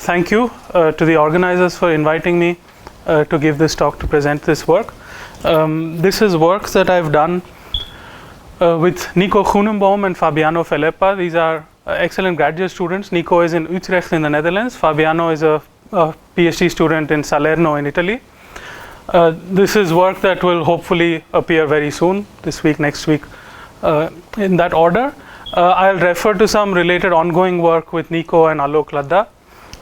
thank you to the organizers for inviting me to give this talk, to present this work. This is work that I've done with Nico Groenenboom and Fabiano Feleppa. These are excellent graduate students. Nico is in Utrecht in the Netherlands. Fabiano is a PhD student in Salerno in Italy. This is work that will hopefully appear very soon, this week, next week, in that order. I'll refer to some related ongoing work with Nico and Alok Ladda,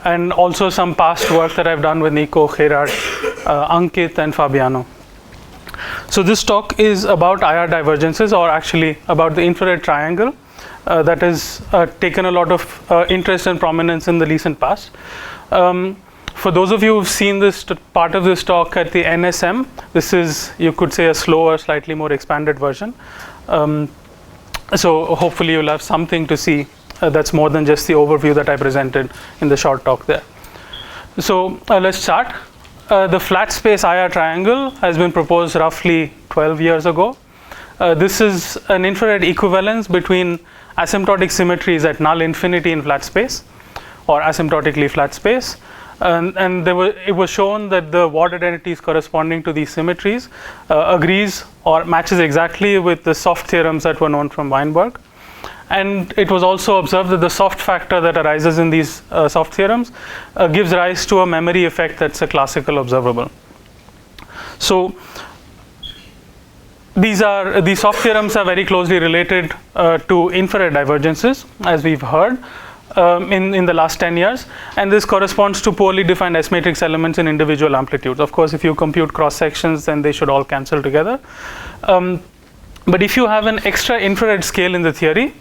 and also some past work that I've done with Nico, Gerard, Ankit and Fabiano. So this talk is about IR divergences, or actually about the infrared triangle that has taken a lot of interest and prominence in the recent past. For those of you who've seen this part of this talk at the NSM, this is, you could say, a slower, slightly more expanded version. So hopefully you'll have something to see that's more than just the overview that I presented in the short talk there. So let's start. The flat space IR triangle has been proposed roughly 12 years ago. This is an infrared equivalence between asymptotic symmetries at null infinity in flat space, or asymptotically flat space. And it was shown that the ward identities corresponding to these symmetries agrees or matches exactly with the soft theorems that were known from Weinberg. And it was also observed that the soft factor that arises in these soft theorems gives rise to a memory effect that's a classical observable. So these soft theorems are very closely related to infrared divergences, as we've heard. In the last 10 years, and this corresponds to poorly defined S matrix elements in individual amplitudes. Of course, if you compute cross sections, then they should all cancel together. But if you have an extra infrared scale in the theory,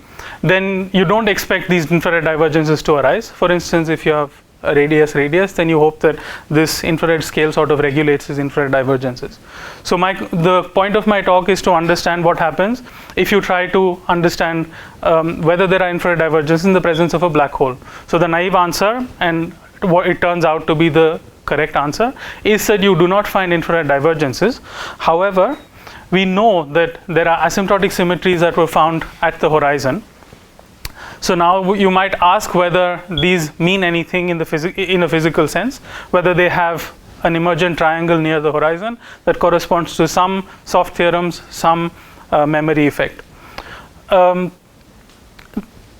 then you don't expect these infrared divergences to arise. For instance, if you have a radius, then you hope that this infrared scale sort of regulates these infrared divergences. So the point of my talk is to understand what happens if you try to understand whether there are infrared divergences in the presence of a black hole. So the naive answer, and what it turns out to be the correct answer, is that you do not find infrared divergences. However, we know that there are asymptotic symmetries that were found at the horizon. So now you might ask whether these mean anything in a physical sense, whether they have an emergent triangle near the horizon that corresponds to some soft theorems, some memory effect.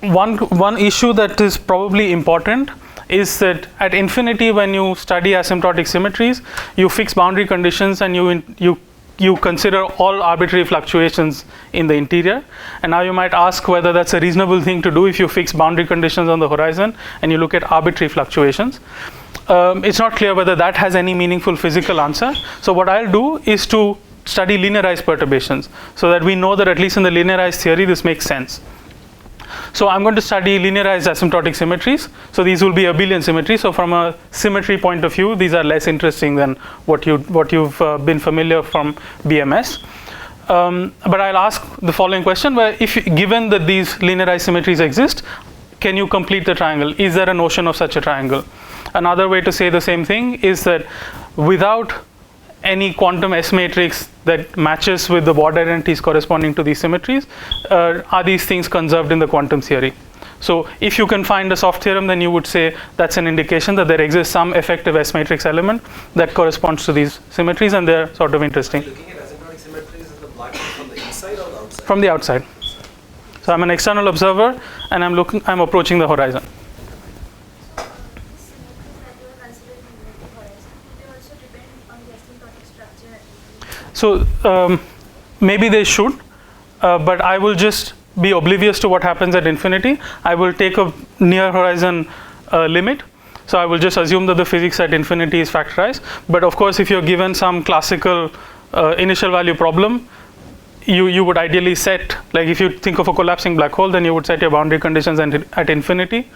One issue that is probably important is that at infinity, when you study asymptotic symmetries, you fix boundary conditions and you consider all arbitrary fluctuations in the interior. And now you might ask whether that's a reasonable thing to do if you fix boundary conditions on the horizon and you look at arbitrary fluctuations. It's not clear whether that has any meaningful physical answer. So what I'll do is to study linearized perturbations, so that we know that at least in the linearized theory this makes sense. So I'm going to study linearized asymptotic symmetries. So these will be abelian symmetries. So from a symmetry point of view, these are less interesting than what you've been familiar from BMS. But I'll ask the following question: where, given that these linearized symmetries exist, can you complete the triangle? Is there a notion of such a triangle? Another way to say the same thing is that without any quantum S matrix that matches with the ward identities corresponding to these symmetries, are these things conserved in the quantum theory? So if you can find a soft theorem, then you would say that's an indication that there exists some effective S matrix element that corresponds to these symmetries, and they're sort of interesting. Looking at asymptotic symmetries, is the black hole from the inside or the outside? From the outside. So I'm an external observer and I'm approaching the horizon. So maybe they should, but I will just be oblivious to what happens at infinity. I will take a near horizon limit. So I will just assume that the physics at infinity is factorized. But of course, if you're given some classical initial value problem, you would ideally set, like if you think of a collapsing black hole, then you would set your boundary conditions at infinity.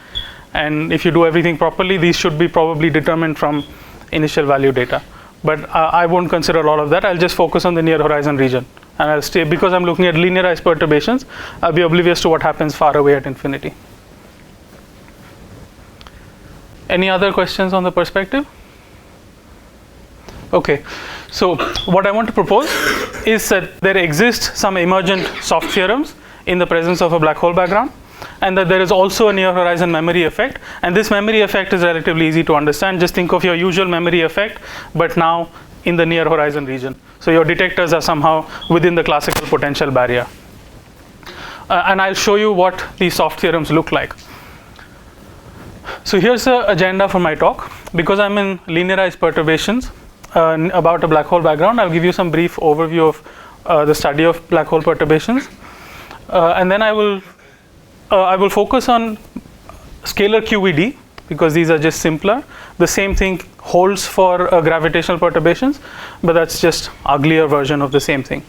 And if you do everything properly, these should be probably determined from initial value data. But I won't consider a lot of that. I'll just focus on the near horizon region. And I'll stay, because I'm looking at linearized perturbations, I'll be oblivious to what happens far away at infinity. Any other questions on the perspective? Okay, so what I want to propose is that there exist some emergent soft theorems in the presence of a black hole background, and that there is also a near horizon memory effect. And this memory effect is relatively easy to understand. Just think of your usual memory effect, but now in the near horizon region. So your detectors are somehow within the classical potential barrier. And I'll show you what these soft theorems look like. So here's the agenda for my talk. Because I'm in linearized perturbations about a black hole background, I'll give you some brief overview of the study of black hole perturbations. And then I will focus on scalar QED, because these are just simpler. The same thing holds for gravitational perturbations, but that's just uglier version of the same thing.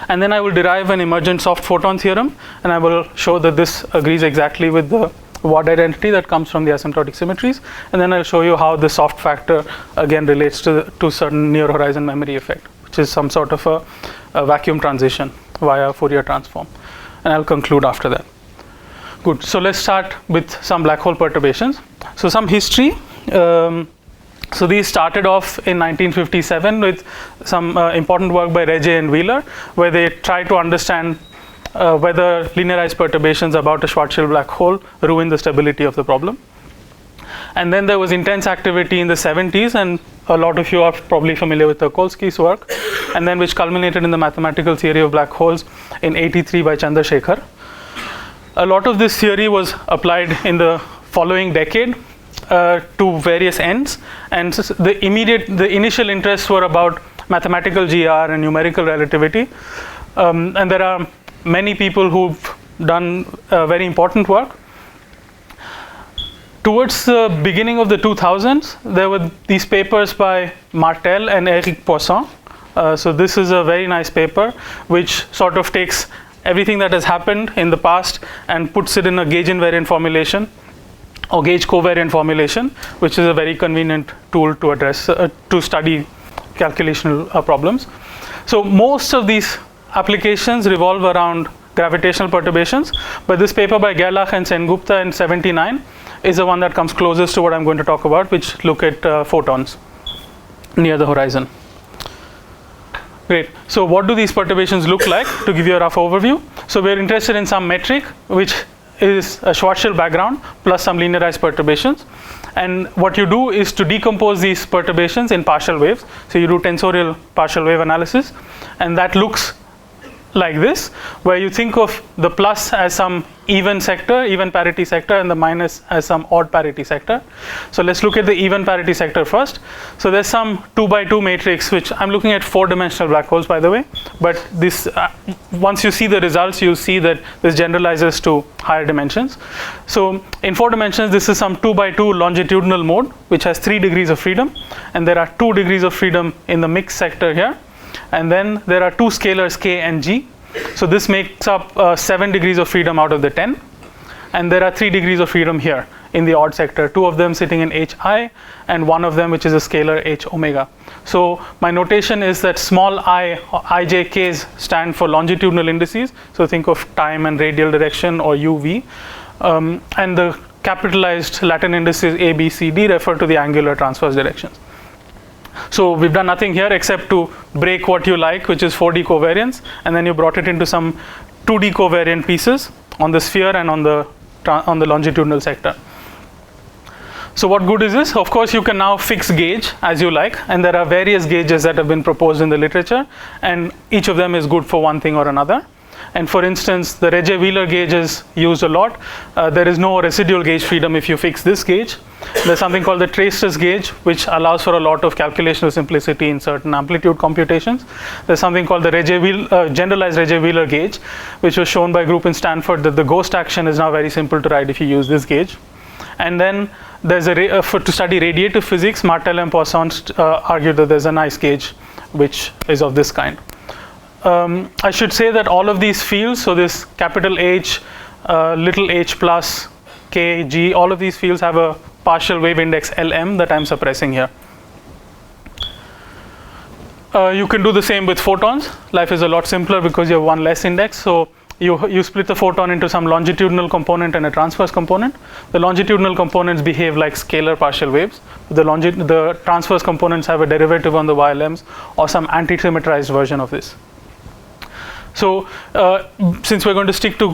And then I will derive an emergent soft photon theorem, and I will show that this agrees exactly with the Ward identity that comes from the asymptotic symmetries. And then I'll show you how the soft factor again relates to certain near horizon memory effect, which is some sort of a vacuum transition via Fourier transform. And I'll conclude after that. Good. So let's start with some black hole perturbations. So some history. So these started off in 1957 with some important work by Regge and Wheeler, where they tried to understand whether linearized perturbations about a Schwarzschild black hole ruin the stability of the problem. And then there was intense activity in the 70s, and a lot of you are probably familiar with Tucholsky's work, and then which culminated in the mathematical theory of black holes in 83 by Chandrasekhar. A lot of this theory was applied in the following decade to various ends, and the initial interests were about mathematical GR and numerical relativity, and there are many people who've done very important work. Towards the beginning of the 2000s, there were these papers by Martel and Eric Poisson. So this is a very nice paper which sort of takes everything that has happened in the past and puts it in a gauge invariant formulation or gauge covariant formulation, which is a very convenient tool to address, to study calculational problems. So most of these applications revolve around gravitational perturbations, but this paper by Gerlach and Sengupta in 79 is the one that comes closest to what I'm going to talk about, which look at photons near the horizon. Great. So what do these perturbations look like? To give you a rough overview. So we're interested in some metric, which is a Schwarzschild background plus some linearized perturbations. And what you do is to decompose these perturbations in partial waves. So you do tensorial partial wave analysis, and that looks like this, where you think of the plus as some even sector, even parity sector, and the minus as some odd parity sector. So let's look at the even parity sector first. So there's some 2 by 2 matrix, which I'm looking at 4-dimensional black holes, by the way, but this once you see the results, you'll see that this generalizes to higher dimensions. So in 4 dimensions, this is some 2 by 2 longitudinal mode, which has 3 degrees of freedom, and there are 2 degrees of freedom in the mixed sector here. And then there are 2 scalars k and g. So this makes up 7 degrees of freedom out of the 10. And there are 3 degrees of freedom here in the odd sector, 2 of them sitting in hi, and 1 of them which is a scalar h omega. So my notation is that small I, ijk's stand for longitudinal indices. So think of time and radial direction, or uv. And the capitalized Latin indices a, b, c, d refer to the angular transverse directions. So we've done nothing here except to break what you like, which is 4D covariance, and then you brought it into some 2D covariant pieces on the sphere and on the longitudinal sector. So what good is this? Of course, you can now fix gauge as you like, and there are various gauges that have been proposed in the literature, and each of them is good for one thing or another. And for instance, the Regge-Wheeler gauge is used a lot. There is no residual gauge freedom if you fix this gauge. There's something called the trace stress gauge, which allows for a lot of calculational simplicity in certain amplitude computations. There's something called the generalized Regge-Wheeler gauge, which was shown by a group in Stanford that the ghost action is now very simple to write if you use this gauge. And then there's to study radiative physics, Martel and Poisson argued that there's a nice gauge which is of this kind. I should say that all of these fields, so this capital H, little h plus, k, g, all of these fields have a partial wave index Lm that I'm suppressing here. You can do the same with photons. Life is a lot simpler because you have one less index. So you split the photon into some longitudinal component and a transverse component. The longitudinal components behave like scalar partial waves. The transverse components have a derivative on the YLMs or some anti-symmetrized version of this. So since we're going to stick to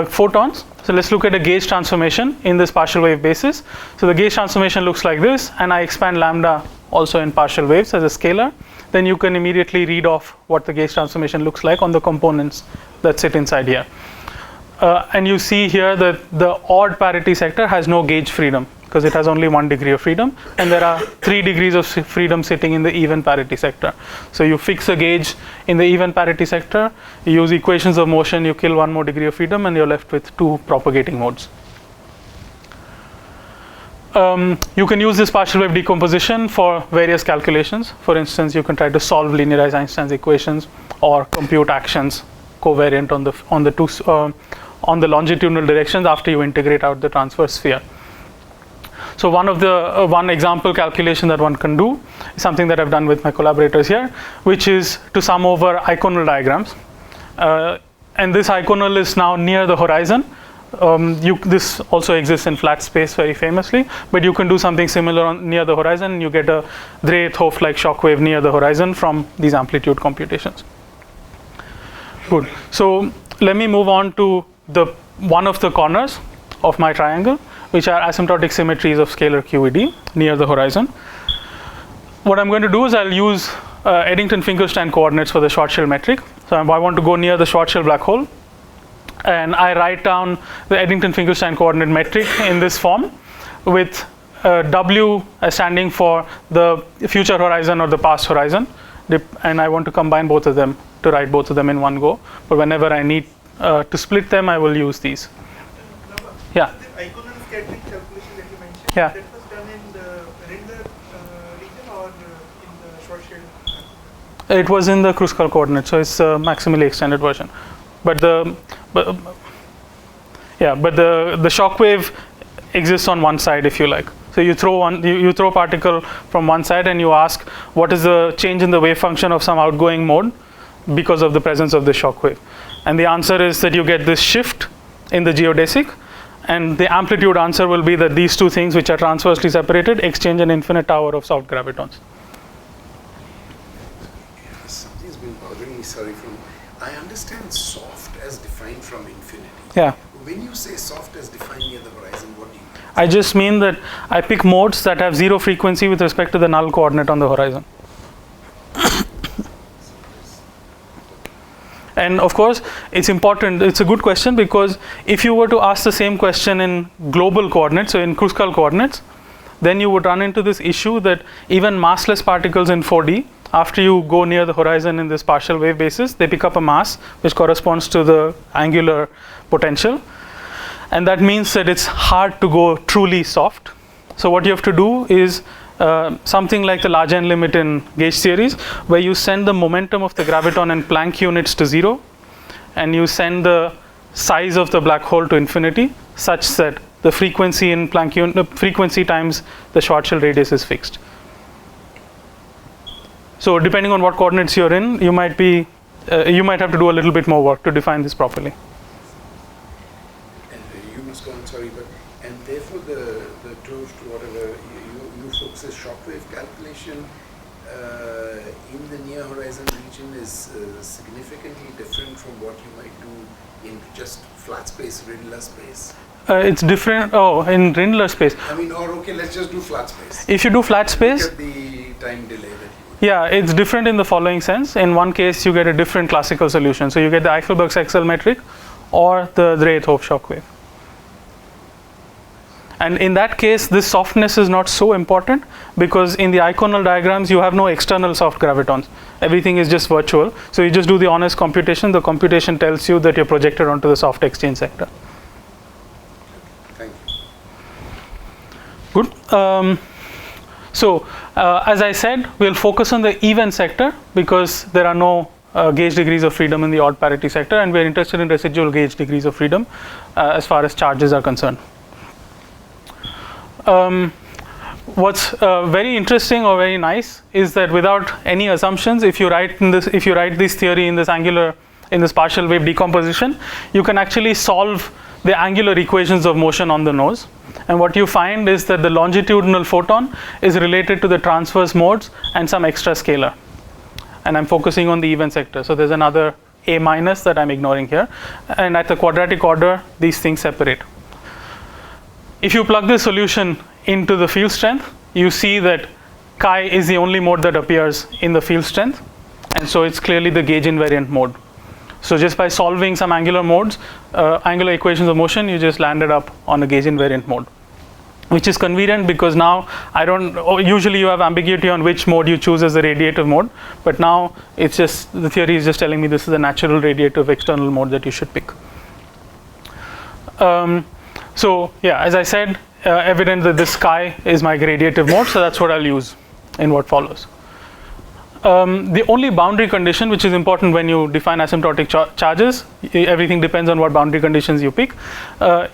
photons, so let's look at a gauge transformation in this partial wave basis. So the gauge transformation looks like this, and I expand lambda also in partial waves as a scalar. Then you can immediately read off what the gauge transformation looks like on the components that sit inside here. And you see here that the odd parity sector has no gauge freedom because it has only 1 degree of freedom, and there are 3 degrees of freedom sitting in the even parity sector. So you fix a gauge in the even parity sector, you use equations of motion, you kill 1 more degree of freedom, and you're left with 2 propagating modes. You can use this partial wave decomposition for various calculations. For instance, you can try to solve linearize Einstein's equations or compute actions covariant on the longitudinal directions after you integrate out the transverse sphere. So one example calculation that one can do is something that I've done with my collaborators here, which is to sum over iconal diagrams. And this iconal is now near the horizon. This also exists in flat space very famously, but you can do something similar near the horizon, and you get a Dreyer's-Hof-like shock wave near the horizon from these amplitude computations. Good. So let me move on to one of the corners of my triangle, which are asymptotic symmetries of scalar QED near the horizon. What I'm going to do is I'll use Eddington-Finkelstein coordinates for the Schwarzschild metric. So I want to go near the Schwarzschild black hole, and I write down the Eddington-Finkelstein coordinate metric in this form with W as standing for the future horizon or the past horizon, and I want to combine both of them to write both of them in one go. But whenever I need to split them, I will use these. Yeah. The iconal scattering calculation that you mentioned, Yeah. that was done in the Rindler region or in the Schwarzschild? It was in the Kruskal coordinate, so it's a maximally extended version. But the shock wave exists on one side, if you like. So you throw particle from one side, and you ask what is the change in the wave function of some outgoing mode because of the presence of the shock wave, and the answer is that you get this shift in the geodesic, and the amplitude answer will be that these two things, which are transversely separated, exchange an infinite tower of soft gravitons. Something's been bothering me, sorry. I understand soft as defined from infinity. Yeah. When you say soft as defined near the horizon, what do you mean? I just mean that I pick modes that have 0 frequency with respect to the null coordinate on the horizon. And of course, it's important, it's a good question, because if you were to ask the same question in global coordinates, so in Kruskal coordinates, then you would run into this issue that even massless particles in 4D, after you go near the horizon in this partial wave basis, they pick up a mass which corresponds to the angular potential. And that means that it's hard to go truly soft. So what you have to do is something like the large N limit in gauge theories, where you send the momentum of the graviton in Planck units to 0, and you send the size of the black hole to infinity, such that the frequency in frequency times the Schwarzschild radius is fixed. So depending on what coordinates you're in, you might have to do a little bit more work to define this properly. And you must go on, sorry, but and therefore the Toast, whatever you folks' shockwave calculation in the near horizon region is significantly different from what you might do in just flat space, Rindler space. It's different. Oh, in Rindler space. I mean, or okay, let's just do flat space. If you do flat space, look at the time delay that you would. Yeah, it's different in the following sense. In one case, you get a different classical solution. So you get the Eichelberg's XL metric or the Dreyer's-Hof shock wave. And in that case, this softness is not so important, because in the iconal diagrams, you have no external soft gravitons. Everything is just virtual. So you just do the honest computation. The computation tells you that you're projected onto the soft exchange sector. Thank you. Good. So as I said, we'll focus on the even sector, because there are no gauge degrees of freedom in the odd parity sector, and we're interested in residual gauge degrees of freedom as far as charges are concerned. What's very interesting or very nice is that without any assumptions, if you write this theory in this partial wave decomposition, you can actually solve the angular equations of motion on the nose. And what you find is that the longitudinal photon is related to the transverse modes and some extra scalar. And I'm focusing on the even sector. So there's another A minus that I'm ignoring here. And at the quadratic order, these things separate. If you plug this solution into the field strength, you see that chi is the only mode that appears in the field strength. And so it's clearly the gauge invariant mode. So just by solving some angular modes, angular equations of motion, you just landed up on a gauge invariant mode, which is convenient because now usually you have ambiguity on which mode you choose as the radiative mode, but now it's just, the theory is just telling me this is a natural radiative external mode that you should pick. So yeah, as I said, evident that this chi is my radiative mode, so that's what I'll use in what follows. The only boundary condition which is important when you define asymptotic charges, everything depends on what boundary conditions you pick.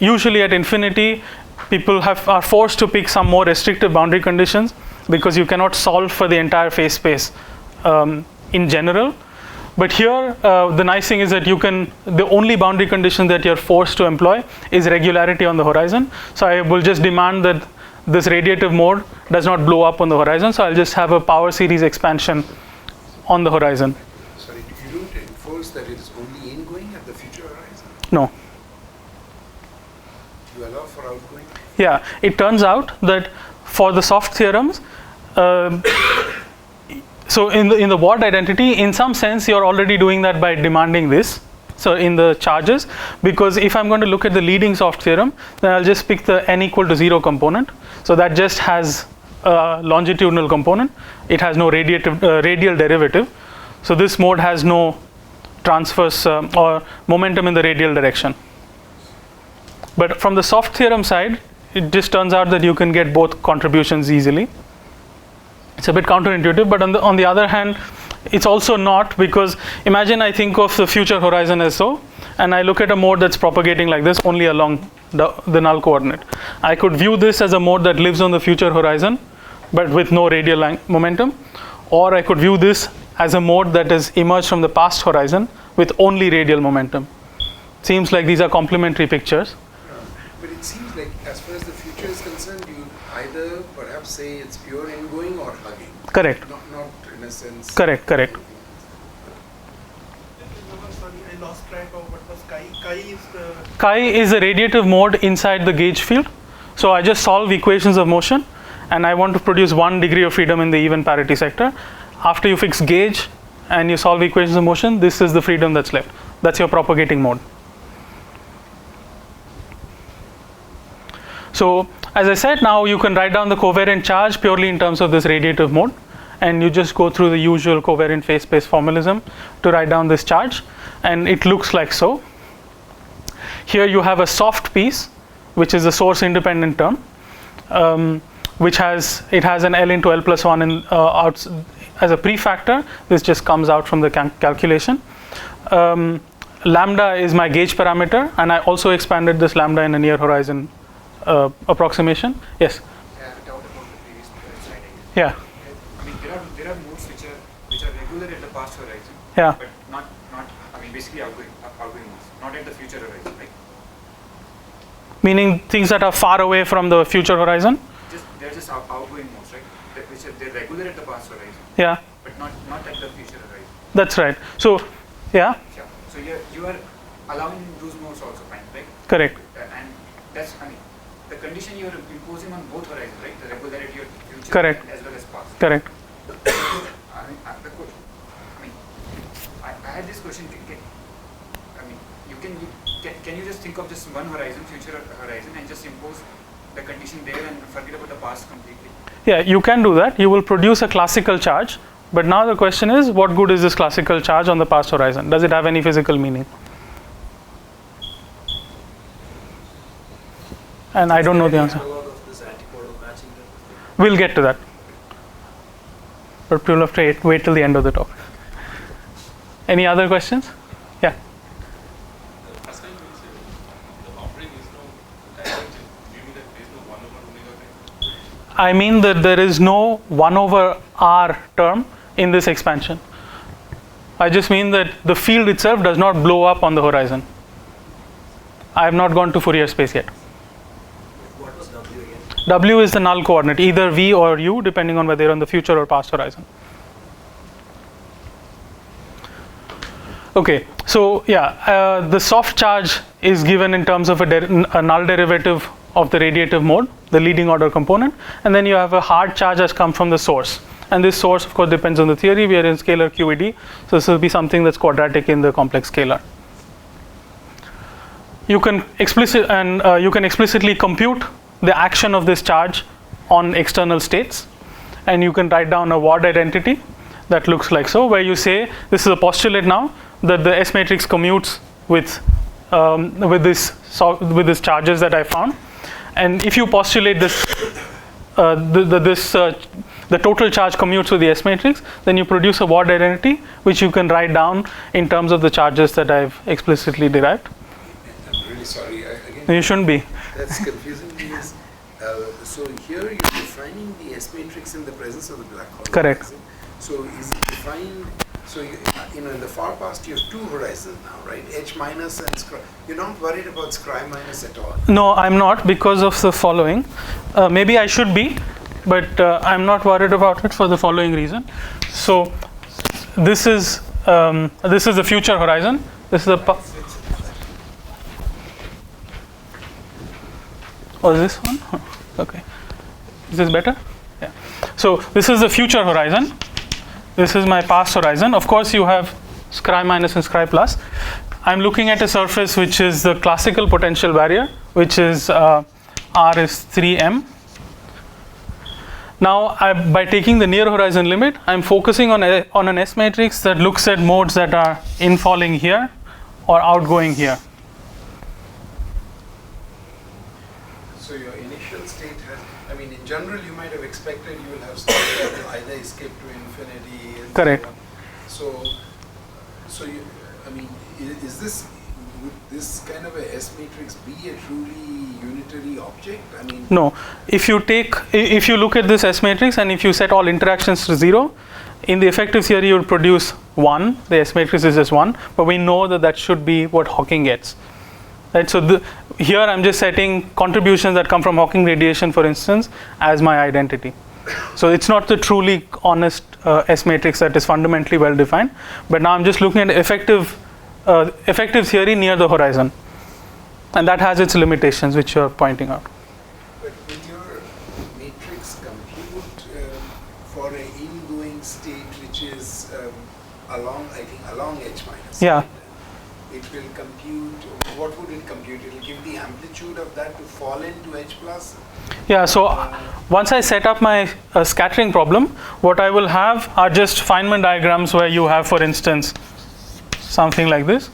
Usually at infinity, people are forced to pick some more restrictive boundary conditions because you cannot solve for the entire phase space in general. But here, the nice thing is that the only boundary condition that you're forced to employ is regularity on the horizon. So I will just demand that this radiative mode does not blow up on the horizon. So I'll just have a power series expansion on the horizon. Sorry, you don't enforce that it is only ingoing at the future horizon? No. You allow for outgoing? Yeah, it turns out that for the soft theorems, so in the Ward identity, in some sense, you're already doing that by demanding this. So in the charges, because if I'm going to look at the leading soft theorem, then I'll just pick the n equal to 0 component. So that just has a longitudinal component. It has no radial derivative. So this mode has no transverse or momentum in the radial direction. But from the soft theorem side, it just turns out that you can get both contributions easily. It's a bit counterintuitive, but on the other hand, it's also not, because imagine I think of the future horizon as so, and I look at a mode that's propagating like this only along the null coordinate. I could view this as a mode that lives on the future horizon, but with no radial momentum, or I could view this as a mode that has emerged from the past horizon with only radial momentum. Seems like these are complementary pictures. But it seems like as far as the future is concerned, you either perhaps say it's pure ingoing or hugging. Correct. Not in a sense. Correct. Sorry, I lost track of what was chi. Chi is a radiative mode inside the gauge field. So I just solve equations of motion, and I want to produce 1 degree of freedom in the even parity sector. After you fix gauge and you solve equations of motion, this is the freedom that's left. That's your propagating mode. So as I said, now you can write down the covariant charge purely in terms of this radiative mode, and you just go through the usual covariant phase space formalism to write down this charge, and it looks like so. Here you have a soft piece, which is a source independent term, which has an L into L plus 1 as a prefactor. This just comes out from the calculation. Lambda is my gauge parameter, and I also expanded this lambda in a near horizon approximation. Yes. Yeah, I doubt about the previous slide. Yeah. I mean, there are modes which are regular at the past horizon. Yeah. But not I mean basically outgoing modes, not at the future horizon, right? Meaning things that are far away from the future horizon. They're just outgoing modes, right? They're regular at the past horizon. Yeah. But not at the future horizon. That's right. So yeah. Yeah. So you are allowing those modes also, fine, right? Correct. And that's, I mean, the condition you are imposing on both horizons, right? The regularity of future Correct. as well as past. Correct. I had this question. Can you just think of just one horizon, future horizon, and just impose the condition there and forget about the past completely? Yeah, you can do that. You will produce a classical charge, but now the question is, what good is this classical charge on the past horizon? Does it have any physical meaning? And I don't know the answer. We'll get to that. But we'll have to wait till the end of the talk. Any other questions? Yeah. Last time you said the offering is no divergent. Do you mean that there is no 1 over omega term? I mean that there is no 1 over r term in this expansion. I just mean that the field itself does not blow up on the horizon. I have not gone to Fourier space yet. What was W again? W is the null coordinate, either V or U, depending on whether you're on the future or past horizon. Okay, so yeah, the soft charge is given in terms of a null derivative of the radiative mode, the leading order component, and then you have a hard charge has come from the source. And this source, of course, depends on the theory. We are in scalar QED, so this will be something that's quadratic in the complex scalar. You can explicitly compute the action of this charge on external states, and you can write down a Ward identity that looks like so, where you say this is a postulate now that the S matrix commutes with this charges that I found, and if you postulate this the total charge commutes with the S matrix, then you produce a Ward identity which you can write down in terms of the charges that I've explicitly derived. I'm really sorry. Again, You shouldn't be. that's confusing because so here you're defining the S matrix in the presence of the black hole. Correct. Is it? So is it defined? So in the far past you have two horizons now, right? H minus and scry. You're not worried about scry minus at all. No, I'm not, because of the following. Maybe I should be, but I'm not worried about it for the following reason. So this is the future horizon. This is the is this one? Okay. Is this better? Yeah. So this is the future horizon. This is my past horizon. Of course, you have scry minus and scry plus. I'm looking at a surface which is the classical potential barrier, which is R is 3m. Now, by taking the near horizon limit, I'm focusing on an S matrix that looks at modes that are infalling here or outgoing here. So your initial state has, I mean, in general, you might have expected you will have state that will either escape to infinity. And Correct. So you, I mean, is this, would this kind of a S matrix be a truly unitary object? I mean, No. If you look at this S matrix and if you set all interactions to 0, in the effective theory you would produce 1. The S matrix is just 1, but we know that should be what Hawking gets. Right? So here I'm just setting contributions that come from Hawking radiation, for instance, as my identity. So it's not the truly honest S matrix that is fundamentally well defined, but now I'm just looking at effective theory near the horizon, and that has its limitations, which you're pointing out. but with your matrix compute for an ingoing state which is along H minus. Yeah. right? It will compute, what would it compute? It will give the amplitude of that to fall into H plus? Yeah, so once I set up my scattering problem, what I will have are just Feynman diagrams where you have, for instance, something like this,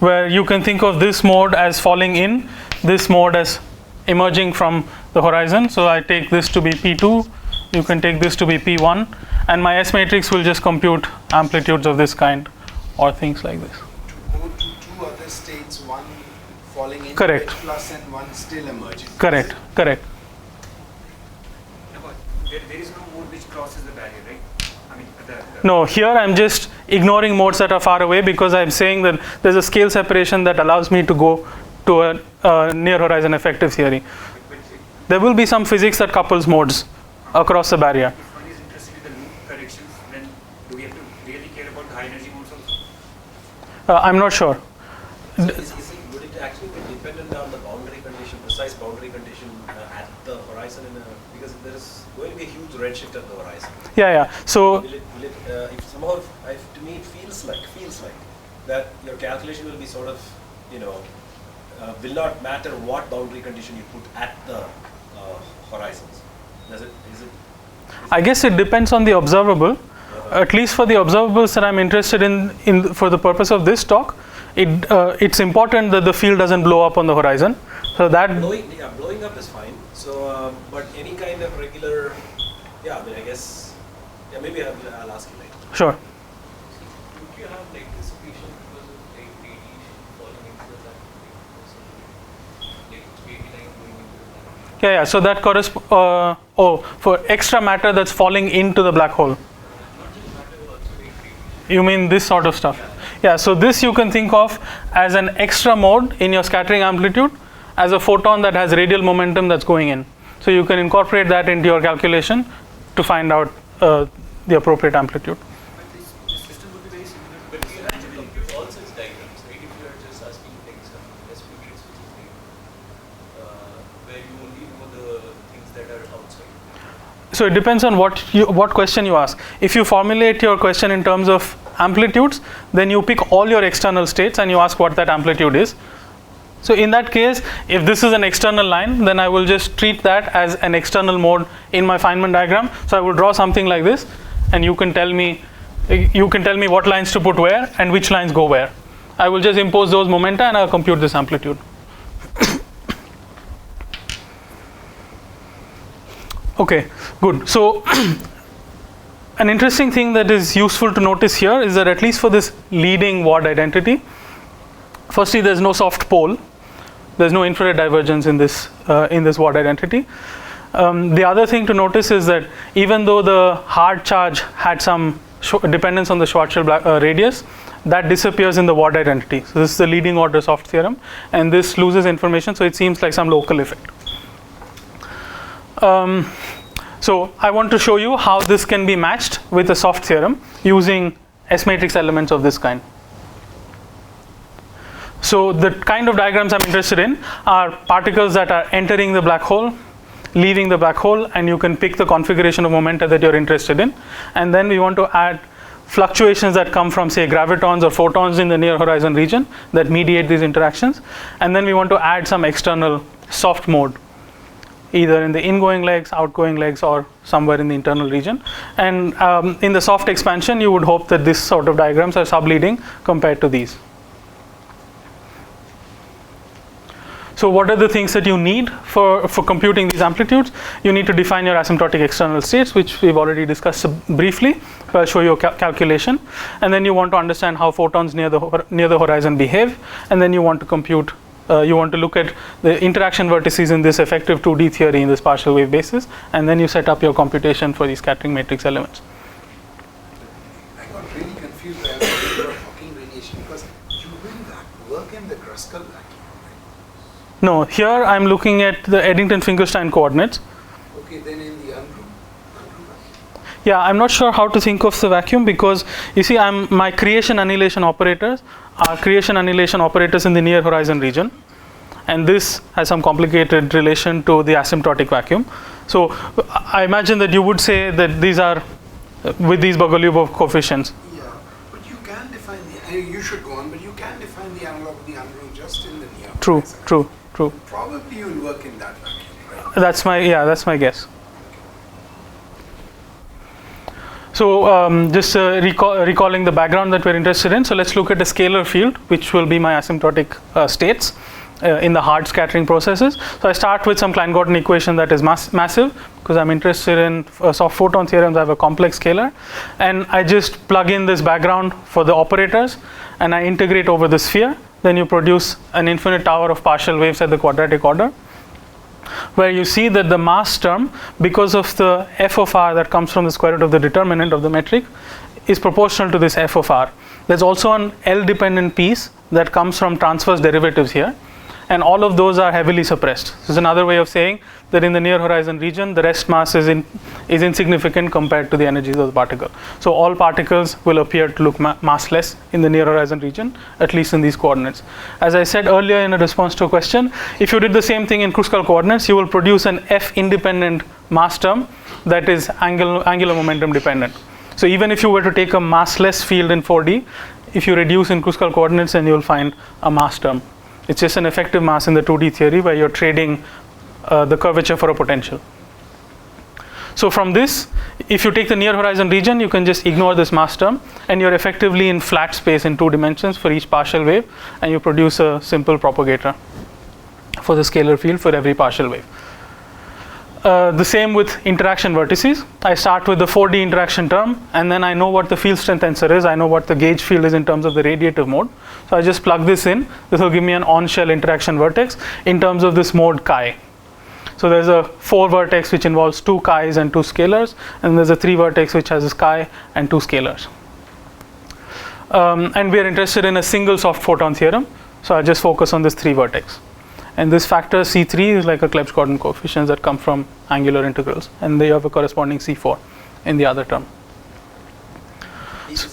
where you can think of this mode as falling in, this mode as emerging from the horizon. So I take this to be P2, you can take this to be P1, and my S matrix will just compute amplitudes of this kind or things like this. To go to two other states, one falling into Correct. H plus and one still emerging. Correct, correct. There is no mode which crosses the barrier, right? I mean, No, here I'm just ignoring modes that are far away because I'm saying that there's a scale separation that allows me to go to a near horizon effective theory. There will be some physics that couples modes across the barrier. If one is interested in the loop corrections, then do we have to really care about the high energy modes also? I'm not sure. Would it actually be dependent on the boundary condition, precise boundary condition at the horizon? Because there is going to be a huge redshift at the horizon. Yeah. So Will it if somehow, to me, it feels like that your calculation will be sort of, will not matter what boundary condition you put at the horizons. Is it? I guess it depends on the observable. At least for the observables that I'm interested in for the purpose of this talk, it's important that the field doesn't blow up on the horizon. So that Blowing up is fine. So, but any kind of regular, I guess, maybe I'll ask you later. sure. Would you have like dissipation because of like radiation falling into the black hole? Like wavy line going into the black hole? Yeah. So that corresponds. For extra matter that's falling into the black hole. Not just matter, but also like radiation. You mean this sort of stuff? Yeah. So this you can think of as an extra mode in your scattering amplitude, as a photon that has radial momentum that's going in. So you can incorporate that into your calculation to find out the appropriate amplitude. But this system would be very similar to the But you have to compute all such that are outside? So it depends on what question you ask. If you formulate your question in terms of amplitudes, then you pick all your external states and you ask what that amplitude is. So in that case, if this is an external line, then I will just treat that as an external mode in my Feynman diagram. So I will draw something like this, and you can tell me what lines to put where and which lines go where. I will just impose those momenta and I'll compute this amplitude. Okay, good. So an interesting thing that is useful to notice here is that at least for this leading Ward identity, firstly, there's no soft pole. There's no infrared divergence in this Ward identity. The other thing to notice is that even though the hard charge had some dependence on the Schwarzschild radius, that disappears in the Ward identity. So this is the leading order soft theorem, and this loses information, so it seems like some local effect. So I want to show you how this can be matched with a soft theorem using S matrix elements of this kind. So the kind of diagrams I'm interested in are particles that are entering the black hole, leaving the black hole, and you can pick the configuration of momenta that you're interested in. And then we want to add fluctuations that come from, say, gravitons or photons in the near horizon region that mediate these interactions. And then we want to add some external soft mode, either in the ingoing legs, outgoing legs, or somewhere in the internal region. And in the soft expansion, you would hope that this sort of diagrams are subleading compared to these. So what are the things that you need for computing these amplitudes? You need to define your asymptotic external states, which we've already discussed briefly, but I'll show you a calculation. And then you want to understand how photons near the horizon behave. And then you want to compute, you want to look at the interaction vertices in this effective 2D theory in this partial wave basis. And then you set up your computation for these scattering matrix elements. I got really confused when you were talking radiation, because you will work in the Kruskal vacuum. No, here I'm looking at the Eddington-Finkelstein coordinates. Okay, then in the vacuum. Yeah, I'm not sure how to think of the vacuum, because you see, my creation annihilation operators are creation annihilation operators in the near horizon region, and this has some complicated relation to the asymptotic vacuum. So I imagine that you would say that these are with these Bogoliubov coefficients. Yeah, but you can define you should go on, but you can define the analog of the unroot just in the near horizon. True. Probably you will work in that vacuum, right? That's my guess. So just recalling the background that we're interested in. So let's look at a scalar field, which will be my asymptotic states in the hard scattering processes. So I start with some Klein-Gordon equation that is massive, because I'm interested in soft photon theorems. I have a complex scalar, and I just plug in this background for the operators, and I integrate over the sphere. Then you produce an infinite tower of partial waves at the quadratic order, where you see that the mass term, because of the f of r that comes from the square root of the determinant of the metric, is proportional to this f of r. There's also an L dependent piece that comes from transverse derivatives here, and all of those are heavily suppressed. This is another way of saying that in the near horizon region, the rest mass is insignificant compared to the energies of the particle. So all particles will appear to look massless in the near horizon region, at least in these coordinates. As I said earlier in a response to a question, if you did the same thing in Kruskal coordinates, you will produce an F independent mass term that is angular momentum dependent. So even if you were to take a massless field in 4D, if you reduce in Kruskal coordinates, then you will find a mass term. It's just an effective mass in the 2D theory where you're trading the curvature for a potential. So from this, if you take the near horizon region, you can just ignore this mass term, and you're effectively in flat space in 2 dimensions for each partial wave, and you produce a simple propagator for the scalar field for every partial wave. The same with interaction vertices. I start with the 4D interaction term, and then I know what the field strength tensor is. I know what the gauge field is in terms of the radiative mode. So I just plug this in. This will give me an on-shell interaction vertex in terms of this mode chi. So there's a 4 vertex which involves 2 chi's and 2 scalars, and there's a 3 vertex which has this chi and 2 scalars. And we are interested in a single soft photon theorem, so I just focus on this 3 vertex. And this factor C3 is like a Klebsch-Gordon coefficients that come from angular integrals, and they have a corresponding C4 in the other term. Is it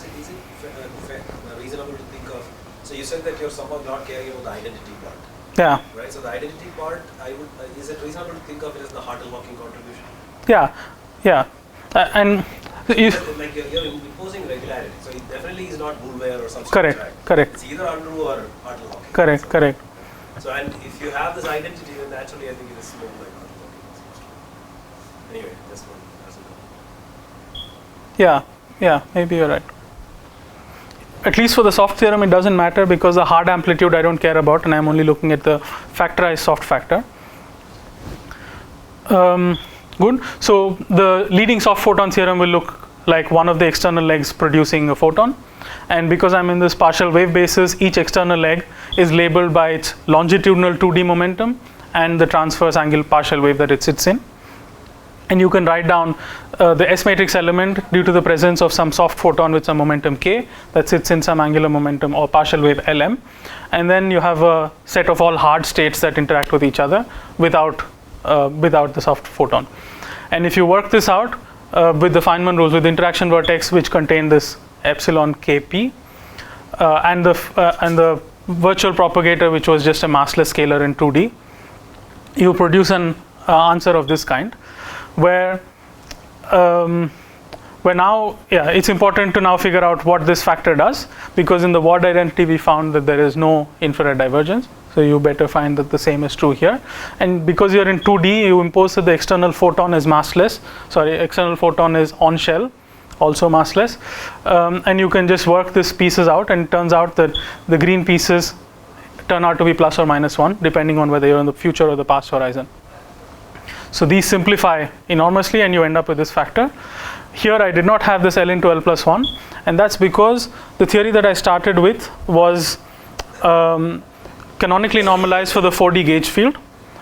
reasonable to think of, so you said that you're somehow not caring about the identity part. Yeah. Right. So the identity part, is it reasonable to think of it as the Hartle-Hawking contribution? Yeah. Yeah. And you, Like you're imposing regularity, so it definitely is not Boole or something. correct. Right? Correct. It's either Unruh or Hartle-Hawking. Correct. So, Correct. So and if you have this identity, then naturally I think it is more like Hartle-Hawking. Anyway, that's one. Yeah. Yeah. Maybe you're right. At least for the soft theorem, it doesn't matter because the hard amplitude I don't care about, and I'm only looking at the factorized soft factor. Good. So the leading soft photon theorem will look like one of the external legs producing a photon, and because I'm in this partial wave basis, each external leg is labeled by its longitudinal 2D momentum and the transverse angle partial wave that it sits in. And you can write down the S matrix element due to the presence of some soft photon with some momentum k that sits in some angular momentum or partial wave Lm, and then you have a set of all hard states that interact with each other without the soft photon. And if you work this out with the Feynman rules, with the interaction vertex which contain this epsilon kp and the virtual propagator which was just a massless scalar in 2D, you produce an answer of this kind, where now, it's important to now figure out what this factor does, because in the Ward identity we found that there is no infrared divergence. So you better find that the same is true here. And because you're in 2D, you impose that the external photon is massless. External photon is on shell, also massless. And you can just work these pieces out, and it turns out that the green pieces turn out to be plus or minus 1, depending on whether you're in the future or the past horizon. So these simplify enormously, and you end up with this factor. Here I did not have this L into L plus 1, and that's because the theory that I started with was canonically normalized for the 4D gauge field,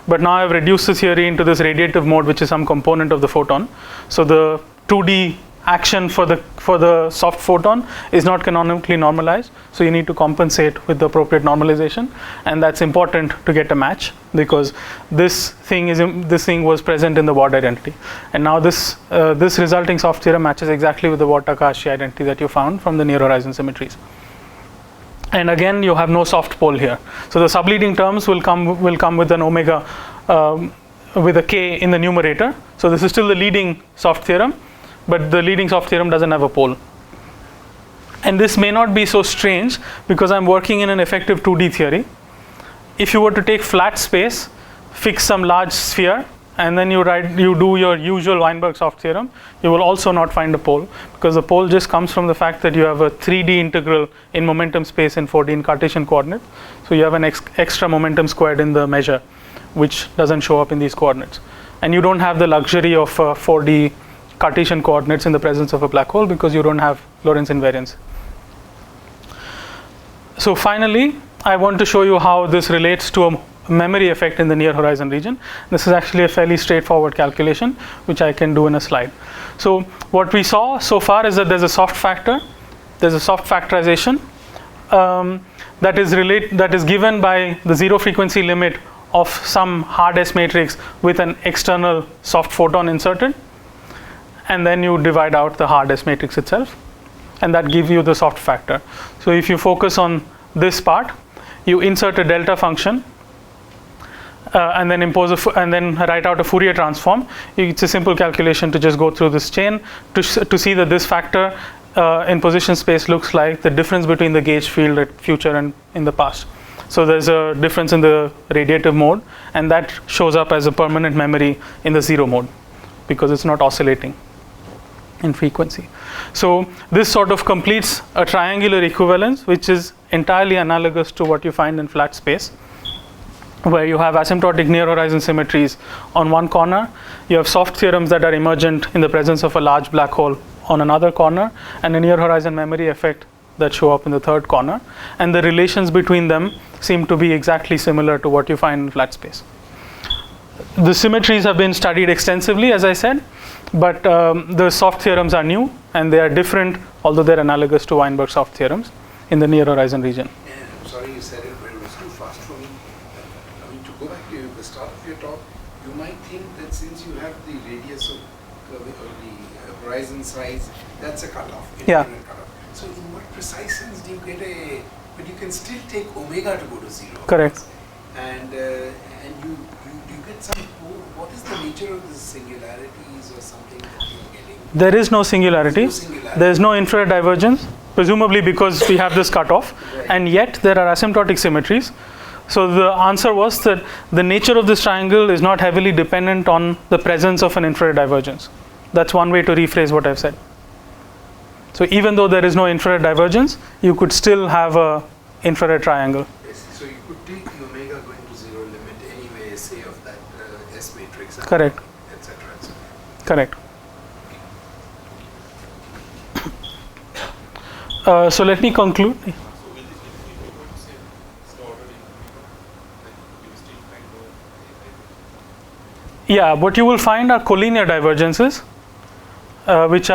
but now I've reduced the theory into this radiative mode, which is some component of the photon. So the 2D action for the soft photon is not canonically normalized, so you need to compensate with the appropriate normalization, and that's important to get a match, because this thing was present in the Ward identity, and now this resulting soft theorem matches exactly with the Ward-Takahashi identity that you found from the near horizon symmetries. And again, you have no soft pole here, so the subleading terms will come with an omega with a k in the numerator. So this is still the leading soft theorem, but the leading soft theorem doesn't have a pole. And this may not be so strange because I'm working in an effective 2D theory. If you were to take flat space, fix some large sphere, and then you do your usual Weinberg soft theorem, you will also not find a pole, because the pole just comes from the fact that you have a 3D integral in momentum space in 4D in Cartesian coordinates. So you have an extra momentum squared in the measure, which doesn't show up in these coordinates. And you don't have the luxury of 4D Cartesian coordinates in the presence of a black hole, because you don't have Lorentz invariance. So finally, I want to show you how this relates to a memory effect in the near horizon region. This is actually a fairly straightforward calculation, which I can do in a slide. So what we saw so far is that there's a soft factor, there's a soft factorization that is given by the zero frequency limit of some hard S matrix with an external soft photon inserted, and then you divide out the hard S matrix itself, and that gives you the soft factor. So if you focus on this part, you insert a delta function and then and then write out a Fourier transform. It's a simple calculation to just go through this chain to see that this factor in position space looks like the difference between the gauge field at future and in the past. So there's a difference in the radiative mode, and that shows up as a permanent memory in the zero mode, because it's not oscillating in frequency. So this sort of completes a triangular equivalence, which is entirely analogous to what you find in flat space, where you have asymptotic near horizon symmetries on one corner, you have soft theorems that are emergent in the presence of a large black hole on another corner, and a near horizon memory effect that show up in the third corner, and the relations between them seem to be exactly similar to what you find in flat space. The symmetries have been studied extensively, as I said, but the soft theorems are new, and they are different, although they're analogous to Weinberg soft theorems in the near horizon region. And I'm sorry you said it, but it was too fast for me. I mean, to go back to the start of your talk, you might think that since you have the radius of the horizon size, that's a cutoff. Yeah. Cutoff. So in what precise sense do you get but you can still take omega to go to zero? Correct. and you get some. What is the nature of the singularities or something that you're getting? There is no singularity. There's no singularity. There is no infrared divergence, presumably because we have this cutoff, Right. and yet there are asymptotic symmetries. So the answer was that the nature of this triangle is not heavily dependent on the presence of an infrared divergence. That's one way to rephrase what I've said. So even though there is no infrared divergence, you could still have a infrared triangle. Yes. So you could take the omega going to zero limit anyway, say of that S matrix. Correct. Etc. Correct. So let me conclude. So will this be going to say it's not already like you will still find no Yeah, what you will find are collinear divergences, which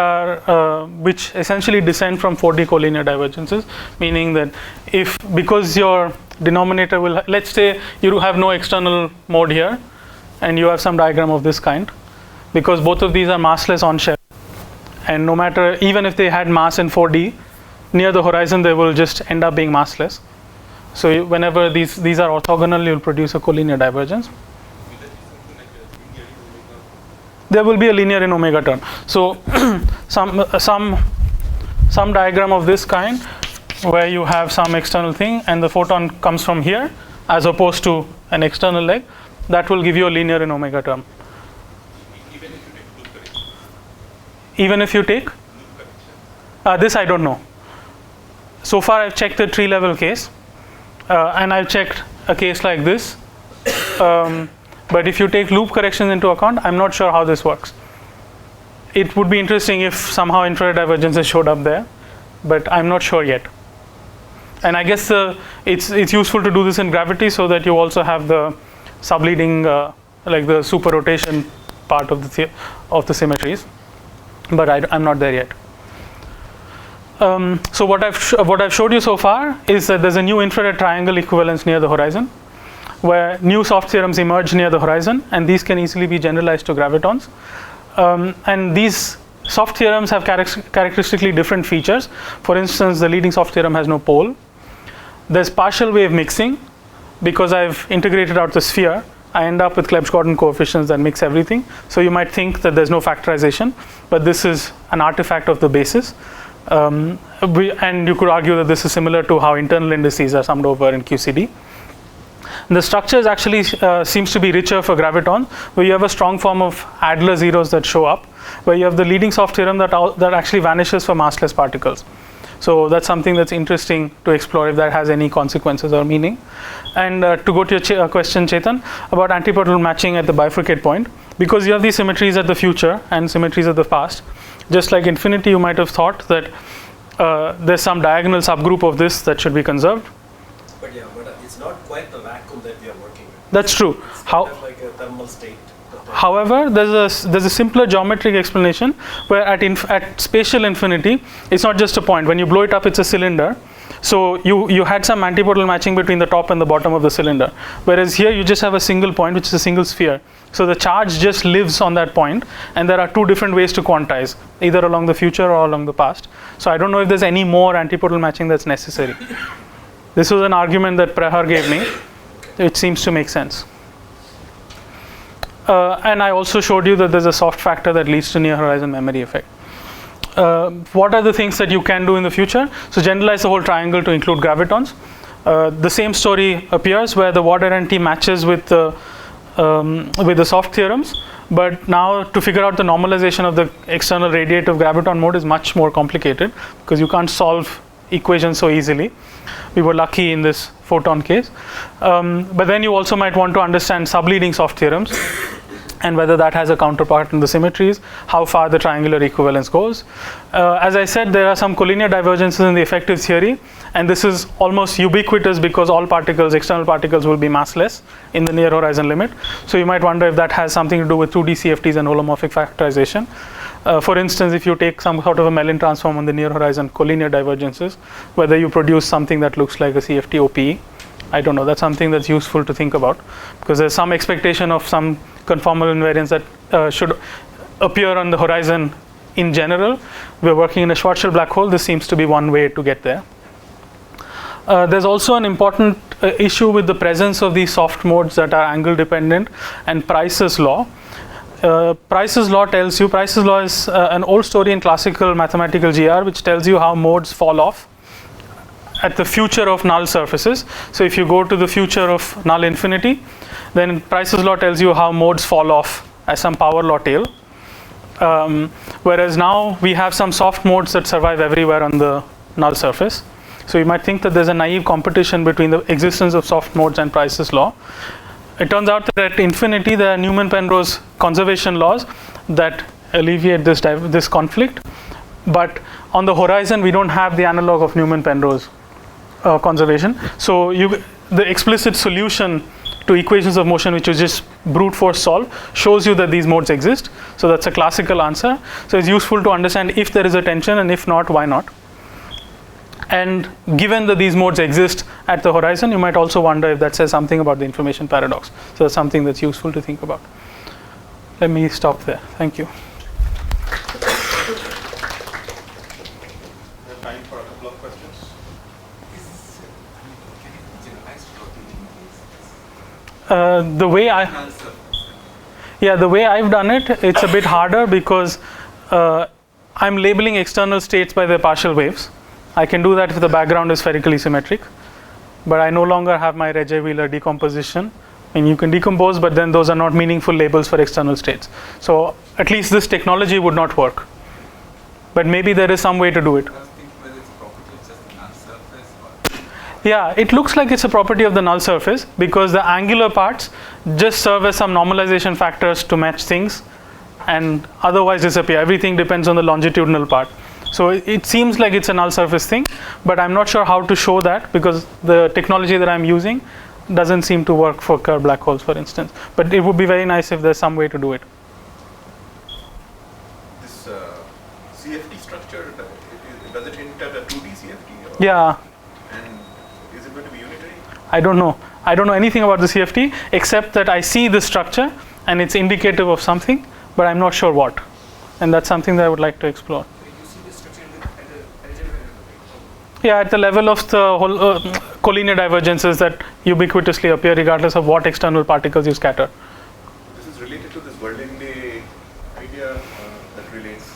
essentially descend from 4D collinear divergences, meaning that because your denominator will, let's say you have no external mode here, and you have some diagram of this kind, because both of these are massless on shell, and no matter, even if they had mass in 4D, near the horizon they will just end up being massless. So whenever these are orthogonal, you will produce a collinear divergence. will that be something like a linear omega? There will be a linear in omega term. So some diagram of this kind where you have some external thing and the photon comes from here as opposed to an external leg, that will give you a linear in omega term. Even if you take loop correction. Even if you take Loop correction. this, I don't know. So far I've checked the tree level case, and I've checked a case like this, but if you take loop corrections into account, I'm not sure how this works. It would be interesting if somehow infrared divergences showed up there, but I'm not sure yet. And I guess it's useful to do this in gravity so that you also have the subleading, like the super rotation part of the symmetries, but I'm not there yet. So what I've showed you so far is that there's a new infrared triangle equivalence near the horizon, where new soft theorems emerge near the horizon, and these can easily be generalized to gravitons. And these soft theorems have characteristically different features. For instance, the leading soft theorem has no pole. There's partial wave mixing. Because I've integrated out the sphere, I end up with Clebsch-Gordon coefficients that mix everything. So you might think that there's no factorization, but this is an artifact of the basis. And you could argue that this is similar to how internal indices are summed over in QCD. The structures actually seems to be richer for gravitons, where you have a strong form of Adler zeros that show up, where you have the leading soft theorem that actually vanishes for massless particles. So that's something that's interesting to explore if that has any consequences or meaning. And to go to your question, Chetan, about antiparallel matching at the bifurcate point, because you have these symmetries at the future and symmetries at the past, just like infinity, you might have thought that there's some diagonal subgroup of this that should be conserved. But it's not quite the vacuum that we are working with. That's true. It's kind of like a thermal state. However, there's a simpler geometric explanation where at spatial infinity, it's not just a point. When you blow it up, it's a cylinder. So you had some antiparallel matching between the top and the bottom of the cylinder. Whereas here you just have a single point, which is a single sphere. So the charge just lives on that point, and there are two different ways to quantize, either along the future or along the past. So I don't know if there's any more antiparallel matching that's necessary. This was an argument that Prahar gave me. It seems to make sense. And I also showed you that there's a soft factor that leads to near horizon memory effect. What are the things that you can do in the future? So generalize the whole triangle to include gravitons. The same story appears where the Ward-Arendt matches with the soft theorems, but now to figure out the normalization of the external radiative graviton mode is much more complicated, because you can't solve equations so easily. We were lucky in this photon case. But then you also might want to understand subleading soft theorems and whether that has a counterpart in the symmetries, how far the triangular equivalence goes. As I said, there are some collinear divergences in the effective theory, and this is almost ubiquitous because all particles, external particles, will be massless in the near horizon limit. So you might wonder if that has something to do with 2D CFTs and holomorphic factorization. For instance, if you take some sort of a Mellin transform on the near horizon collinear divergences, whether you produce something that looks like a CFT OPE, I don't know, that's something that's useful to think about, because there's some expectation of some conformal invariance that should appear on the horizon in general. We're working in a Schwarzschild black hole. This seems to be one way to get there. There's also an important issue with the presence of these soft modes that are angle dependent and Price's law. Price's law is an old story in classical mathematical GR which tells you how modes fall off at the future of null surfaces. So if you go to the future of null infinity, then Price's law tells you how modes fall off as some power law tail. Whereas now we have some soft modes that survive everywhere on the null surface. So you might think that there's a naive competition between the existence of soft modes and Price's law. It turns out that at infinity there are Newman-Penrose conservation laws that alleviate this conflict. But on the horizon we don't have the analog of Newman-Penrose conservation. So the explicit solution to equations of motion which you just brute force solve shows you that these modes exist. So that's a classical answer. So it's useful to understand if there is a tension, and if not, why not. And given that these modes exist at the horizon, you might also wonder if that says something about the information paradox. So that's something that's useful to think about. Let me stop there. Thank you. Time for a couple of questions. The way I've done it, it's a bit harder because I'm labeling external states by their partial waves. I can do that if the background is spherically symmetric, but I no longer have my Regge-Wheeler decomposition. And you can decompose, but then those are not meaningful labels for external states. So at least this technology would not work. But maybe there is some way to do it. Yeah, it looks like it's a property of the null surface because the angular parts just serve as some normalization factors to match things and otherwise disappear. Everything depends on the longitudinal part. So it seems like it's a null surface thing, but I'm not sure how to show that because the technology that I'm using doesn't seem to work for Kerr black holes, for instance. But it would be very nice if there's some way to do it. This CFT structure, does it hint at a 2D CFT? Yeah. And is it going to be unitary? I don't know. I don't know anything about the CFT except that I see the structure and it's indicative of something, but I'm not sure what. And that's something that I would like to explore. Yeah, at the level of the whole collinear divergences that ubiquitously appear regardless of what external particles you scatter. This is related to this Berlin-Day idea that relates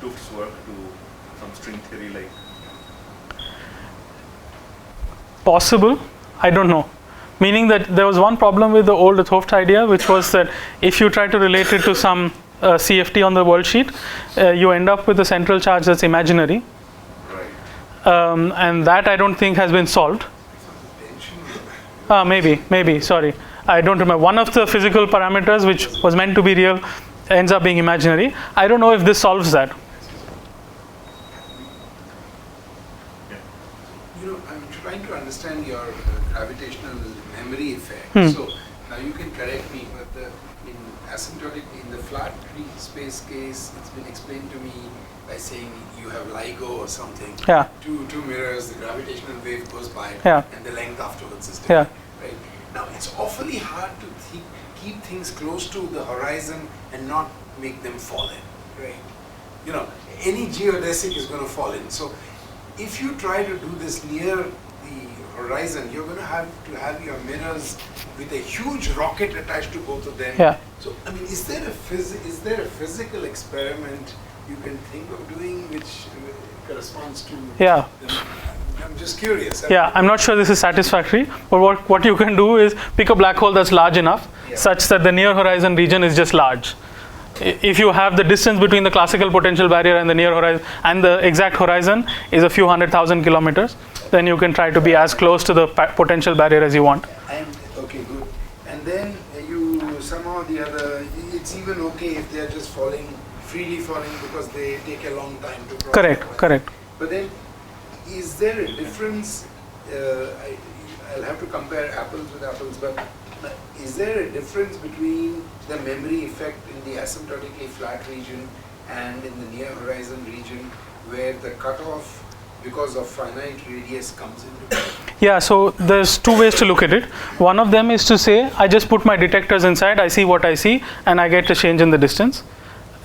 Tufts' work to some string theory like. Possible, I don't know. Meaning that there was one problem with the old 't Hooft idea, which was that if you try to relate it to some CFT on the world sheet, you end up with a central charge that's imaginary. And that I don't think has been solved. Maybe, sorry. I don't remember. One of the physical parameters which was meant to be real ends up being imaginary. I don't know if this solves that. I'm trying to understand your gravitational memory effect. So now you can correct me, but in asymptotic, in the flat free space case, it's been explained to me by saying you have LIGO or something. Yeah. Two mirrors, the gravitational wave goes by, Yeah. and the length afterwards is Yeah. different. Right? Now it's awfully hard to keep things close to the horizon and not make them fall in. Right? Any geodesic is going to fall in. So if you try to do this near the horizon, you're going to have your mirrors with a huge rocket attached to both of them. Yeah. So I mean, is there a physical experiment you can think of doing which corresponds to? Yeah. I'm just curious. Yeah, I'm not sure this is satisfactory, but what you can do is pick a black hole that's large enough such that the near horizon region is just large. If you have the distance between the classical potential barrier and the near horizon and the exact horizon is a few 100,000 kilometers, then you can try to be as close to the potential barrier as you want. And okay, good. And then you somehow or the other, it's even okay if they are just freely falling because they take a long time to cross. Correct. But then, is there a difference? I'll have to compare apples with apples, but is there a difference between the memory effect in the asymptotically flat region and in the near horizon region where the cutoff because of finite radius comes into play? Yeah, so there's two ways to look at it. One of them is to say, I just put my detectors inside, I see what I see, and I get a change in the distance.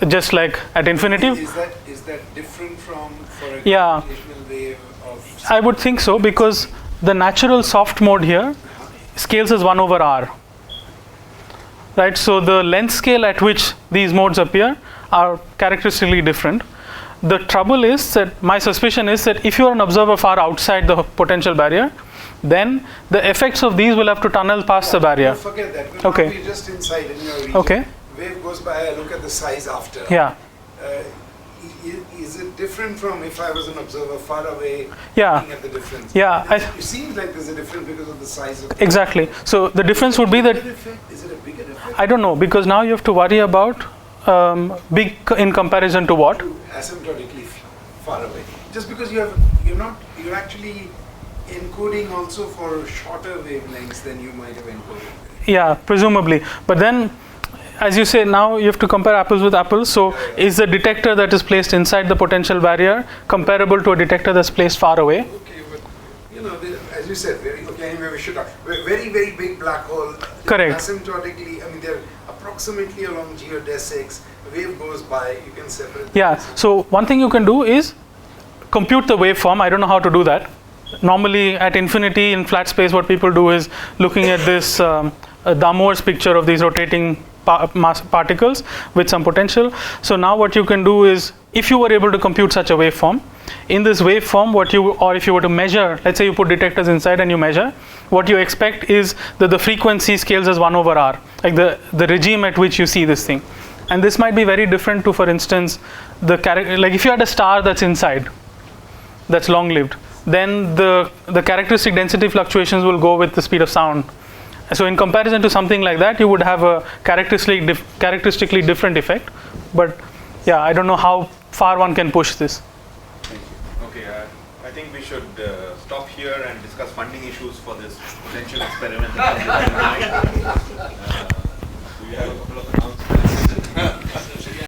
Just like at infinity. Is that different from for a Yeah. gravitational wave of? I would think so, because the natural soft mode here scales as 1 over r. Right, so the length scale at which these modes appear are characteristically different. The trouble is that my suspicion is that if you are an observer far outside the potential barrier, then the effects of these will have to tunnel past the barrier. Forget that. We'll Okay. not be just inside in your region. Okay. Wave goes by, I look at the size after. Yeah. Is it different from if I was an observer far away Yeah. looking at the difference? Yeah, It seems like there's a difference because of the size of Exactly. So the difference would be that Bigger effect? Is it a bigger effect? I don't know, because now you have to worry about big in comparison to what? Asymptotically far away. Just because you're actually encoding also for shorter wavelengths than you might have encoded. Yeah, presumably. But then, as you say, now you have to compare apples with apples. So is the detector that is placed inside the potential barrier comparable to a detector that's placed far away? Okay, but as you said, anyway, we should talk. Very, very big black hole. Correct. Asymptotically, I mean, they're approximately along geodesics. Wave goes by, you can separate. Yeah, so one thing you can do is compute the waveform. I don't know how to do that. Normally at infinity in flat space, what people do is looking at this Damore's picture of these rotating mass particles with some potential. So now what you can do is, if you were able to compute such a waveform, in this waveform, or if you were to measure, let's say you put detectors inside and you measure, what you expect is that the frequency scales as 1 over r, like the regime at which you see this thing. And this might be very different to, for instance, like if you had a star that's inside, that's long-lived, then the characteristic density fluctuations will go with the speed of sound. So in comparison to something like that, you would have a characteristically different effect. But yeah, I don't know how far one can push this. Thank you. Okay, I think we should stop here and discuss funding issues for this potential experiment. Do you have a couple of